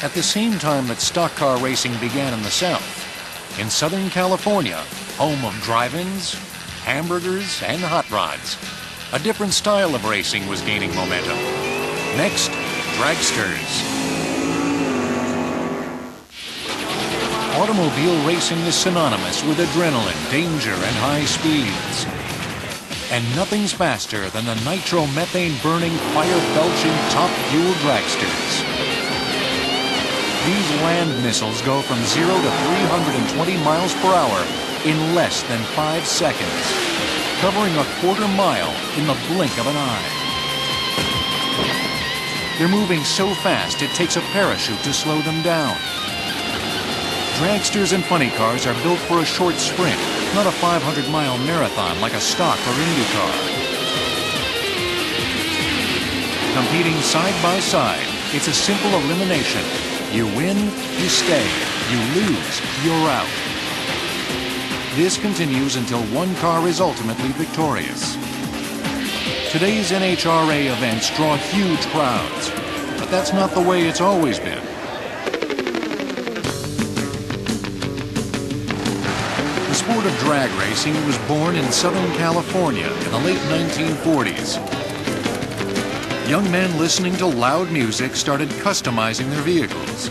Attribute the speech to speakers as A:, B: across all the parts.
A: At the same time that stock car racing began in the South, in Southern California, home of drive-ins, hamburgers, and hot rods, a different style of racing was gaining momentum. Next, dragsters. Automobile racing is synonymous with adrenaline, danger, and high speeds. And nothing's faster than the nitromethane-burning, fire-belching, top-fuel dragsters. These land missiles go from 0 to 320 miles per hour in less than 5 seconds, covering a quarter mile in the blink of an eye. They're moving so fast it takes a parachute to slow them down. Dragsters and funny cars are built for a short sprint, not a 500-mile marathon like a stock or Indy car. Competing side by side, it's a simple elimination. You win, you stay. You lose, you're out. This continues until one car is ultimately victorious. Today's NHRA events draw huge crowds, but that's not the way it's always been. The sport of drag racing was born in Southern California in the late 1940s. Young men listening to loud music started customizing their vehicles.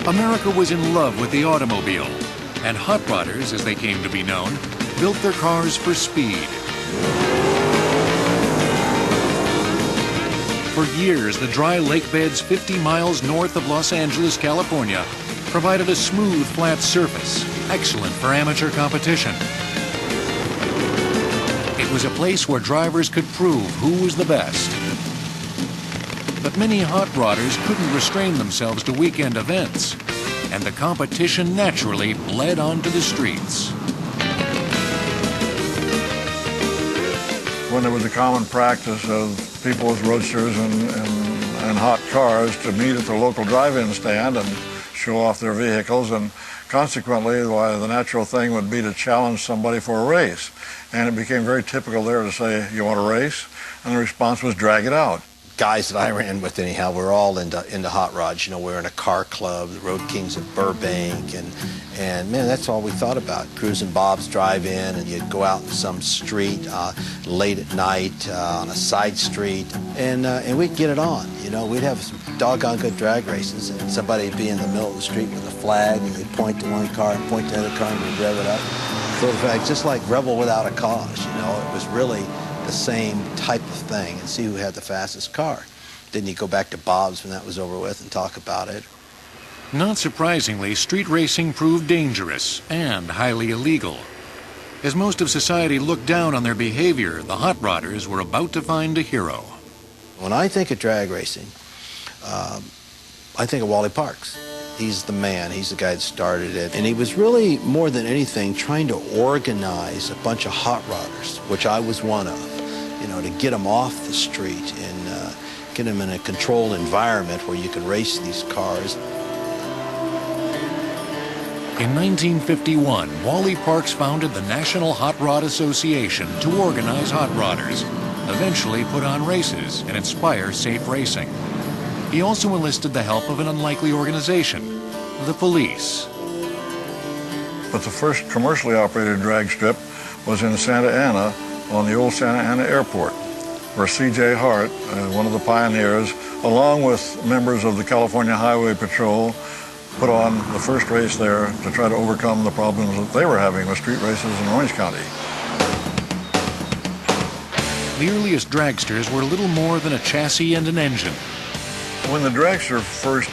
A: America was in love with the automobile, and hot rodders, as they came to be known, built their cars for speed. For years, the dry lake beds 50 miles north of Los Angeles, California, provided a smooth, flat surface, excellent for amateur competition. It was a place where drivers could prove who was the best. But many hot rodders couldn't restrain themselves to weekend events, and the competition naturally bled onto the streets.
B: When there was a common practice of people with roadsters and hot cars to meet at the local drive-in stand and show off their vehicles, and consequently, the natural thing would be to challenge somebody for a race. And it became very typical there to say, "You want to race?" And the response was, "Drag it out."
C: Guys that I ran with anyhow, we're all into hot rods. You know, we're in a car club, the Road Kings of Burbank, and man, that's all we thought about. Cruising Bob's Drive-In, and you'd go out in some street late at night on a side street, and we'd get it on. You know, we'd have some doggone good drag races, and somebody would be in the middle of the street with a flag, and they'd point to one car and point to the other car, and we'd rev it up. So in fact, just like Rebel Without a Cause, you know, it was really the same type of thing, and see who had the fastest car. Then you go back to Bob's when that was over with and talk about it.
A: Not surprisingly, street racing proved dangerous and highly illegal. As most of society looked down on their behavior, the hot rodders were about to find a hero.
C: When I think of drag racing, I think of Wally Parks. He's the man, he's the guy that started it. And he was really, more than anything, trying to organize a bunch of hot rodders, which I was one of, you know, to get them off the street and get them in a controlled environment where you could race these cars.
A: In 1951, Wally Parks founded the National Hot Rod Association to organize hot rodders, eventually put on races and inspire safe racing. He also enlisted the help of an unlikely organization, the police.
B: But the first commercially operated drag strip was in Santa Ana, on the old Santa Ana Airport, where C.J. Hart, one of the pioneers, along with members of the California Highway Patrol, put on the first race there to try to overcome the problems that they were having with street races in Orange County.
A: The earliest dragsters were little more than a chassis and an engine.
B: When the dragster first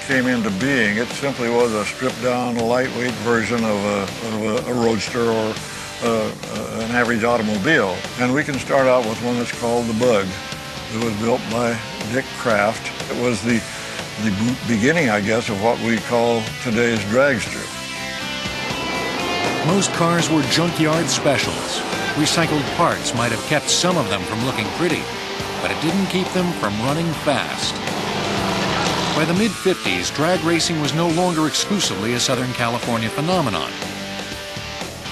B: came into being, it simply was a stripped-down, lightweight version of a roadster or an average automobile. And we can start out with one that's called the Bug. It was built by Dick Kraft. It was the beginning, I guess, of what we call today's dragster.
A: Most cars were junkyard specials. Recycled parts might have kept some of them from looking pretty, but it didn't keep them from running fast. By the mid-50s, drag racing was no longer exclusively a Southern California phenomenon.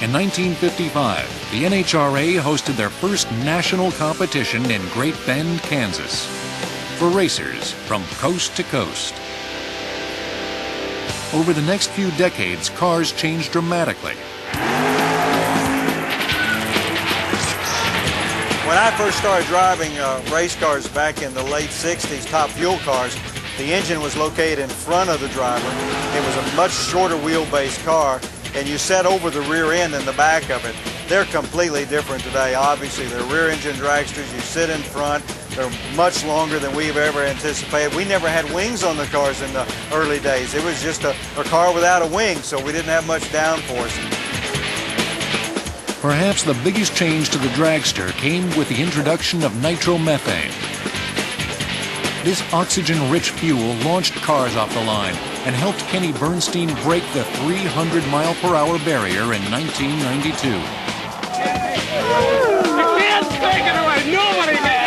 A: In 1955, the NHRA hosted their first national competition in Great Bend, Kansas. for racers from coast to coast. Over the next few decades, cars changed dramatically.
D: When I first started driving race cars back in the late 60s, top fuel cars, the engine was located in front of the driver. It was a much shorter wheelbase car, and you sat over the rear end in the back of it. They're completely different today. Obviously, they're rear-engine dragsters. You sit in front. They're much longer than we've ever anticipated. We never had wings on the cars in the early days. It was just a car without a wing, so we didn't have much downforce.
A: Perhaps the biggest change to the dragster came with the introduction of nitromethane. This oxygen-rich fuel launched cars off the line and helped Kenny Bernstein break the 300-mile-per-hour barrier in 1992.
E: You can't take it away. Nobody can.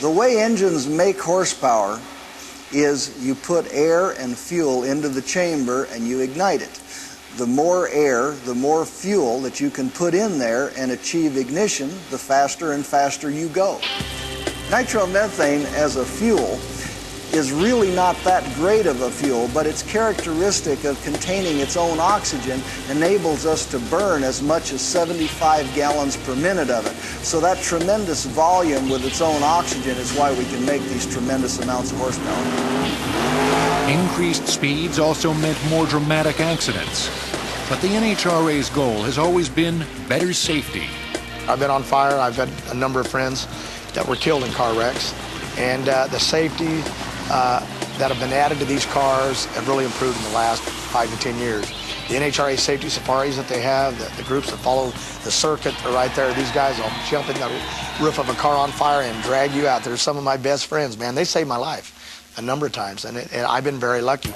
F: The way engines make horsepower is you put air and fuel into the chamber and you ignite it. The more air, the more fuel that you can put in there and achieve ignition, the faster and faster you go. Nitromethane as a fuel is really not that great of a fuel, but its characteristic of containing its own oxygen enables us to burn as much as 75 gallons per minute of it. So that tremendous volume with its own oxygen is why we can make these tremendous amounts of horsepower.
A: Increased speeds also meant more dramatic accidents. But the NHRA's goal has always been better safety.
G: I've been on fire. I've had a number of friends that were killed in car wrecks. And the safety that have been added to these cars have really improved in the last 5 to 10 years. The NHRA safety safaris that they have, the groups that follow the circuit are right there. These guys will jump in the roof of a car on fire and drag you out. They're some of my best friends, man. They saved my life a number of times, and I've been very lucky.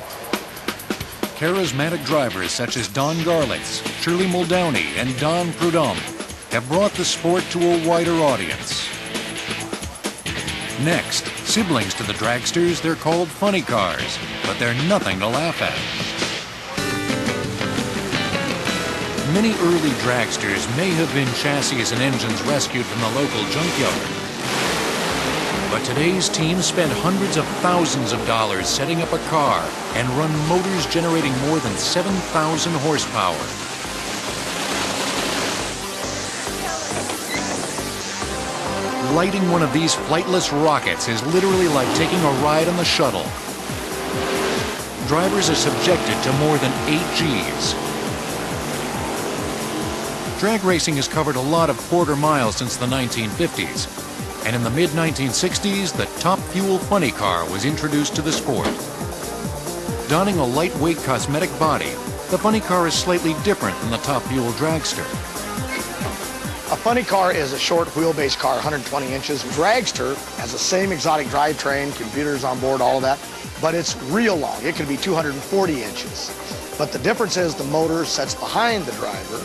A: Charismatic drivers such as Don Garlitz, Shirley Muldowney, and Don Prudhomme have brought the sport to a wider audience. Next, siblings to the dragsters, they're called funny cars, but they're nothing to laugh at. Many early dragsters may have been chassis and engines rescued from the local junkyard. But today's team spend hundreds of thousands of dollars setting up a car and run motors generating more than 7,000 horsepower. Lighting one of these flightless rockets is literally like taking a ride on the shuttle. Drivers are subjected to more than 8 Gs. Drag racing has covered a lot of quarter miles since the 1950s. And in the mid-1960s, the top fuel funny car was introduced to the sport. Donning a lightweight cosmetic body, the funny car is slightly different than the top fuel dragster.
G: A funny car is a short wheelbase car, 120 inches. Dragster has the same exotic drivetrain, computers on board, all of that, but it's real long. It can be 240 inches. But the difference is the motor sets behind the driver,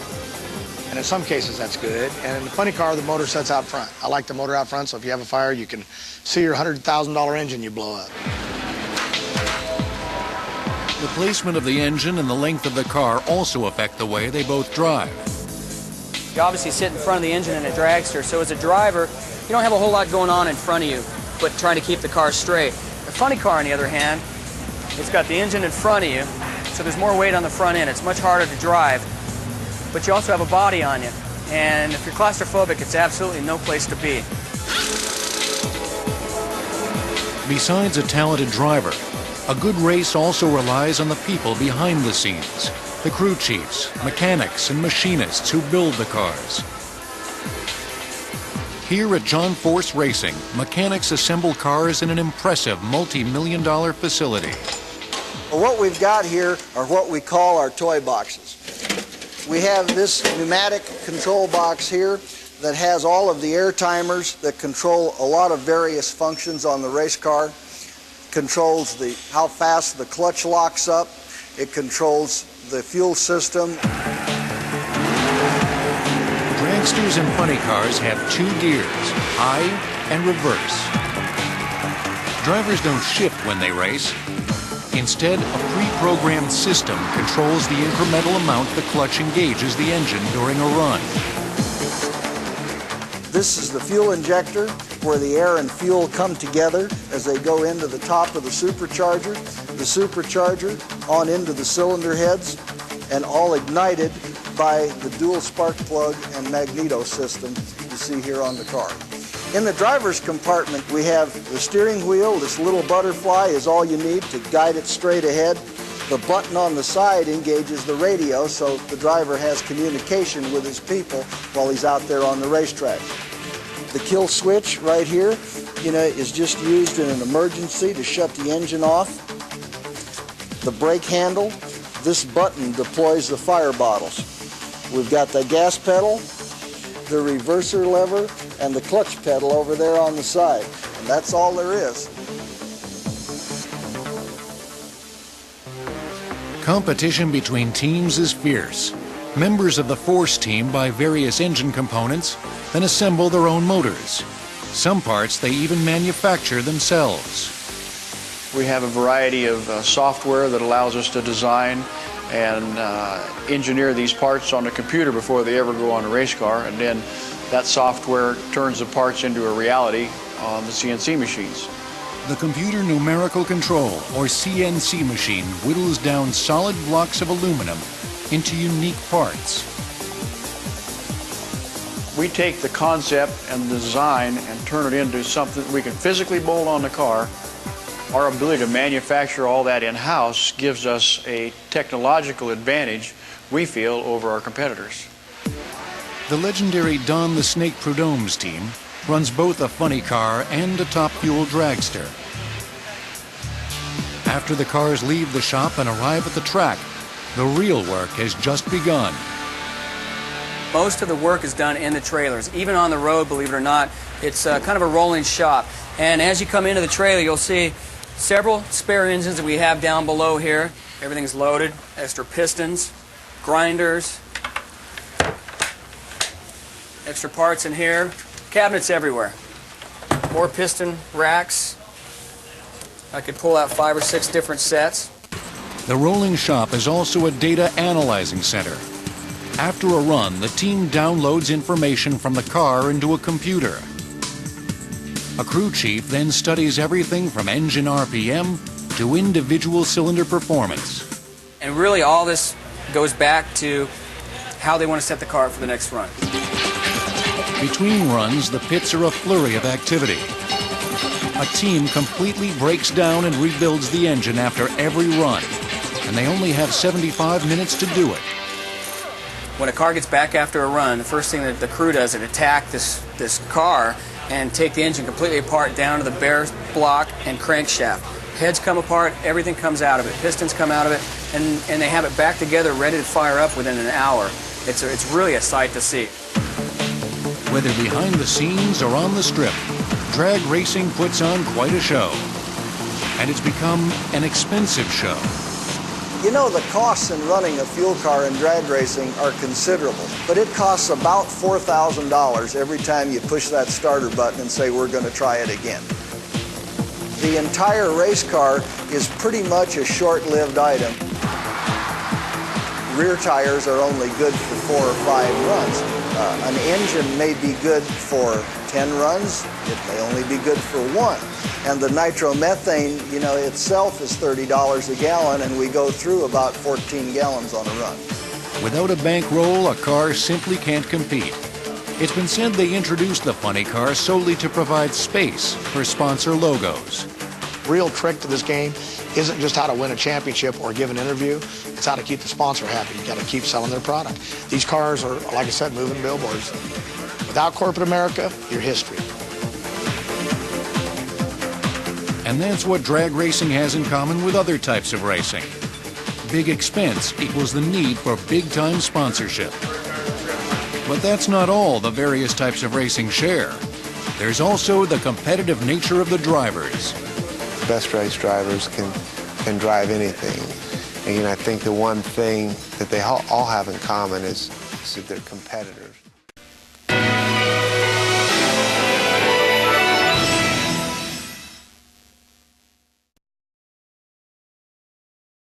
G: and in some cases that's good. And in the funny car, the motor sets out front. I like the motor out front, so if you have a fire, you can see your $100,000 engine you blow up.
A: The placement of the engine and the length of the car also affect the way they both drive.
H: You obviously sit in front of the engine in a dragster, so as a driver, you don't have a whole lot going on in front of you, but trying to keep the car straight. A funny car, on the other hand, it's got the engine in front of you, so there's more weight on the front end. It's much harder to drive. But you also have a body on you. And if you're claustrophobic, it's absolutely no place to be.
A: Besides a talented driver, a good race also relies on the people behind the scenes, the crew chiefs, mechanics, and machinists who build the cars. Here at John Force Racing, mechanics assemble cars in an impressive multi-million-dollar facility.
F: Well, what we've got here are what we call our toy boxes. We have this pneumatic control box here that has all of the air timers that control a lot of various functions on the race car. Controls how fast the clutch locks up. It controls the fuel system.
A: Dragsters and funny cars have 2 gears, high and reverse. Drivers don't shift when they race. Instead, a pre-programmed system controls the incremental amount the clutch engages the engine during a run.
F: This is the fuel injector. where the air and fuel come together as they go into the top of the supercharger on into the cylinder heads, and all ignited by the dual spark plug and magneto system you see here on the car. In the driver's compartment, we have the steering wheel. This little butterfly is all you need to guide it straight ahead. The button on the side engages the radio, so the driver has communication with his people while he's out there on the racetrack. The kill switch right here, is just used in an emergency to shut the engine off. The brake handle, this button deploys the fire bottles. We've got the gas pedal, the reverser lever, and the clutch pedal over there on the side. And that's all there is.
A: Competition between teams is fierce. Members of the Force team buy various engine components, then assemble their own motors. Some parts they even manufacture themselves.
I: We have a variety of software that allows us to design and engineer these parts on the computer before they ever go on a race car, and then that software turns the parts into a reality on the CNC machines.
A: The computer numerical control, or CNC machine, whittles down solid blocks of aluminum into unique parts.
I: We take the concept and the design and turn it into something we can physically bolt on the car. Our ability to manufacture all that in-house gives us a technological advantage, we feel, over our competitors.
A: The legendary Don the Snake Prudhomme's team runs both a funny car and a top fuel dragster. After the cars leave the shop and arrive at the track, the real work has just begun.
H: Most of the work is done in the trailers. Even on the road, believe it or not, it's kind of a rolling shop. And as you come into the trailer, you'll see several spare engines that we have down below here. Everything's loaded, extra pistons, grinders, extra parts in here, cabinets everywhere. More piston racks. I could pull out 5 or 6 different sets.
A: The rolling shop is also a data analyzing center. After a run, the team downloads information from the car into a computer. A crew chief then studies everything from engine RPM to individual cylinder performance.
H: And really all this goes back to how they want to set the car up for the next run.
A: Between runs, the pits are a flurry of activity. A team completely breaks down and rebuilds the engine after every run, and they only have 75 minutes to do it.
H: When a car gets back after a run, the first thing that the crew does is attack this car and take the engine completely apart down to the bare block and crankshaft. Heads come apart, everything comes out of it, pistons come out of it, and they have it back together ready to fire up within an hour. It's really a sight to see.
A: Whether behind the scenes or on the strip, drag racing puts on quite a show. And it's become an expensive show.
F: You know, the costs in running a fuel car in drag racing are considerable, but it costs about $4,000 every time you push that starter button and say, we're going to try it again. The entire race car is pretty much a short-lived item. Rear tires are only good for 4 or 5 runs. An engine may be good for 10 runs, it may only be good for 1. And the nitromethane, itself is $30 a gallon, and we go through about 14 gallons on a run.
A: Without a bankroll, a car simply can't compete. It's been said they introduced the funny car solely to provide space for sponsor logos.
G: Real trick to this game isn't just how to win a championship or give an interview, it's how to keep the sponsor happy. You got to keep selling their product. These cars are, like I said, moving billboards. Without corporate America, you're history.
A: And that's what drag racing has in common with other types of racing. Big expense equals the need for big-time sponsorship. But that's not all the various types of racing share. There's also the competitive nature of the drivers.
J: Best race drivers can drive anything. And I think the one thing that they all have in common is that they're competitors.